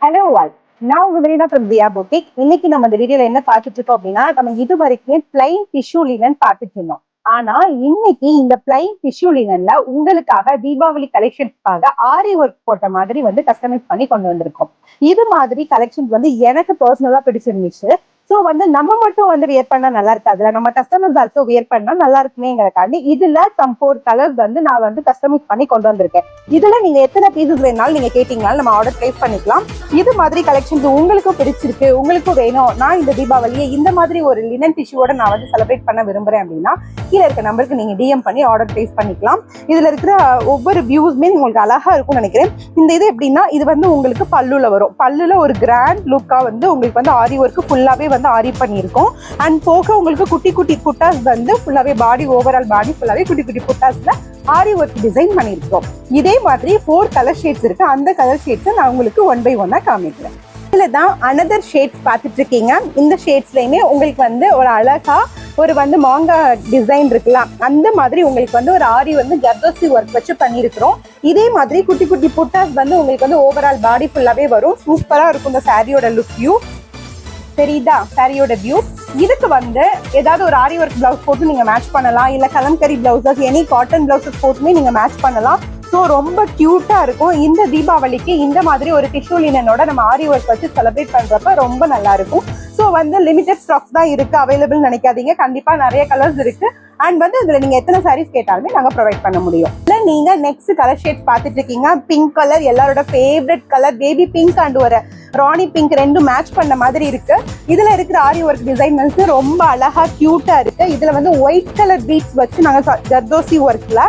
Hello all, நான் உங்க வெளியினா from Diya boutique. இன்னைக்கு நம்ம இந்த வீடியோல என்ன பார்த்துட்டு இருக்கோம் அப்படின்னா, நம்ம இது வரைக்கும் பிளைன் டிஷ்யூ லினன் பார்த்துட்டு இருந்தோம். ஆனா இன்னைக்கு இந்த பிளைன் டிஷ்யூ லினன்ல உங்களுக்காக தீபாவளி கலெக்ஷன்ஸ்க்காக ஆரி ஒர்க் போட்ட மாதிரி கஸ்டமைஸ் பண்ணி கொண்டு வந்திருக்கோம். இது மாதிரி கலெக்ஷன்ஸ் எனக்கு பர்சனலா பிடிச்சிருந்துச்சு. சோ நம்ம மட்டும் வியர் பண்ணா நல்லா இருக்காதுல, நம்ம கஸ்டமர்ஸ் ஆல்சோ வியர் பண்ணா நல்லா இருக்குமேங்கிறக்காண்டி இதுல சம் 4 கலர்ஸ் நான் கஸ்டமைஸ் பண்ணி கொண்டு வந்திருக்கேன். இதுல நீங்க எத்தனை பீசஸ் வேணாலும் நீங்க கேட்டீங்கனாலும் நம்ம ஆர்டர் பிளேஸ் பண்ணிக்கலாம். இது மாதிரி கலெக்ஷன்ஸ் உங்களுக்கும் பிடிச்சிருக்கு, உங்களுக்கும் வேணும், நான் இந்த தீபாவளியை இந்த மாதிரி ஒரு லினன் டிஷ்யூவோட நான் செலிப்ரேட் பண்ண விரும்புறேன் அப்படின்னா கீழே இருக்க நம்பருக்கு நீங்க டிஎம் பண்ணி ஆர்டர் பிளேஸ் பண்ணிக்கலாம். இதுல இருக்கிற ஒவ்வொரு வியூஸ்மே உங்களுக்கு அழகா இருக்கும்னு நினைக்கிறேன். இந்த இது எப்படின்னா, இது உங்களுக்கு பல்லுல வரும். பல்லுல ஒரு கிராண்ட் லுக்கா உங்களுக்கு ஆரி ஒர்க் ஃபுல்லாவே ஆரி பண்ணியிருக்கோம். அண்ட் போக உங்களுக்கு குட்டி குட்டி புட்டாஸ் ஃபுல்லாவே பாடி ஓவரால் பாடி ஃபுல்லாவே குட்டி குட்டி புட்டாஸ்ல ஆரி ஒர்க் டிசைன் பண்ணியிருக்கோம். இதே மாதிரி 4 கலர் ஷேட்ஸ் இருக்கு. அந்த கலர் ஷேட்ஸ் நான் உங்களுக்கு 1 by 1 காமிக்கிறேன். இதுல தான் அனதர் ஷேட்ஸ் பார்த்துட்டு இருக்கீங்க. இந்த ஷேட்ஸ்லயுமே உங்களுக்கு ஒரு அழகா ஒரு மாங்கா டிசைன் இருக்கலாம், அந்த மாதிரி உங்களுக்கு ஒரு ஆரி ஜர்தோசி ஒர்க் வச்சு பண்ணியிருக்கிறோம். இதே மாதிரி குட்டி குட்டி புட்டாஸ் உங்களுக்கு ஓவரால் பாடி ஃபுல்லாவே வரும். சூப்பரா இருக்கும் இந்த சாரியோட லுக் வியூ. தெரியுதா சாரியோட வியூ? இதுக்கு ஏதாவது ஒரு ஆரி ஒர்க் பிளவுஸ் போட்டு நீங்க மேட்ச் பண்ணலாம், இல்ல kalamkari blouses, any cotton blouses போட்டுமே நீங்க மேட்ச் பண்ணலாம். ஸோ ரொம்ப கியூட்டா இருக்கும். இந்த தீபாவளிக்கு இந்த மாதிரி ஒரு டிஷ்யூ லினனோட நம்ம ஆரி ஒர்க் வச்சு செலிப்ரேட் பண்றப்ப ரொம்ப நல்லா இருக்கும். ஸோ லிமிடெட் ஸ்டாக்ஸ் தான் இருக்கு, அவைலபிள் நினைக்காதீங்க. கண்டிப்பா நிறைய கலர்ஸ் இருக்கு. அண்ட் இதுல நீங்க எத்தனை சாரீஸ் கேட்டாலுமே நாங்க ப்ரொவைட் பண்ண முடியும். இல்ல நீங்க நெக்ஸ்ட் கலர் ஷேட்ஸ் பார்த்துட்டு இருக்கீங்க. பிங்க் கலர் எல்லாரோட favourite colour. Baby pink and ஒரு ராணி பிங்க் ரெண்டும் மேட்ச் பண்ண மாதிரி இருக்கு. இதுல இருக்கிற ஆரி ஒர்க் டிசைன் ரொம்ப அழகா கியூட்டா இருக்கு. இதுல ஒயிட் கலர் பீட்ஸ் வச்சு நாங்க ஜர்தோசி ஒர்க்ல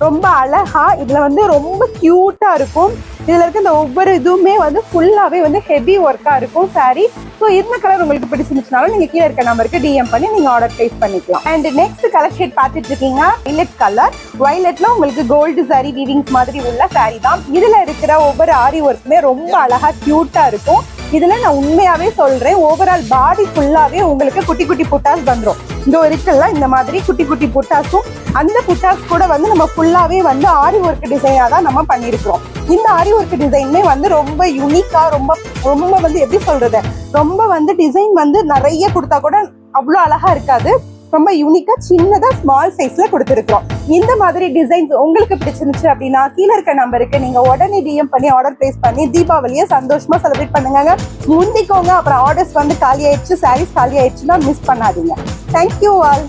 ரொம்ப அழகா இதுல ரொம்ப கியூட்டா இருக்கும். இதுல இருக்க இந்த ஒவ்வொரு இதுவுமே ஃபுல்லாவே ஹெவி ஒர்க்கா இருக்கும் சாரி. ஸோ இந்த கலர் உங்களுக்கு பிடிச்சிருந்துச்சுனாலும் நீங்க கீழே இருக்க நம்பருக்கு டிஎம் பண்ணி நீங்க ஆர்டர் பிளேஸ் பண்ணிக்கலாம். அண்ட் நெக்ஸ்ட் கலர் ஷேட் பார்த்துட்டு இருக்கீங்க. Violet colour. வயலட்ல உங்களுக்கு கோல்டு சாரி வீவிங்ஸ் மாதிரி உள்ள சாரி தான். இதுல இருக்கிற ஒவ்வொரு ஆரி ஒர்க்குமே ரொம்ப அழகா கியூட்டா இருக்கும். இதுல நான் உண்மையாவே சொல்றேன், ஓவரால் பாடி ஃபுல்லாவே உங்களுக்கு குட்டி குட்டி புட்டாஸ் வந்துடும். இந்த இருக்குல்ல இந்த மாதிரி குட்டி குட்டி புட்டாஸும், அந்த புட்டாஸ் கூட நம்ம ஃபுல்லாவே ஆரி ஒர்க் டிசைனா தான் நம்ம பண்ணிருக்கிறோம். இந்த ஆரி ஒர்க் டிசைனுமே ரொம்ப யூனிக்கா, ரொம்ப ரொம்ப எப்படி சொல்றது, ரொம்ப டிசைன் நிறைய கொடுத்தா கூட அவ்வளோ அழகா இருக்காது. ரொம்ப யூனிக்கா சின்னதா ஸ்மால் சைஸ்ல கொடுத்துருக்கோம். இந்த மாதிரி டிசைன்ஸ் உங்களுக்கு பிடிச்சிருந்துச்சு அப்படின்னா கீழே இருக்க நம்பருக்கு நீங்க உடனே டிஎம் பண்ணி ஆர்டர் பிளேஸ் பண்ணி தீபாவளியை சந்தோஷமா செலிப்ரேட் பண்ணுங்க. முந்திக்கோங்க. அப்புறம் ஆர்டர்ஸ் காலி ஆயிடுச்சு, சாரீஸ் காலி ஆயிடுச்சுன்னா மிஸ் பண்ணாதீங்க. Thank you all.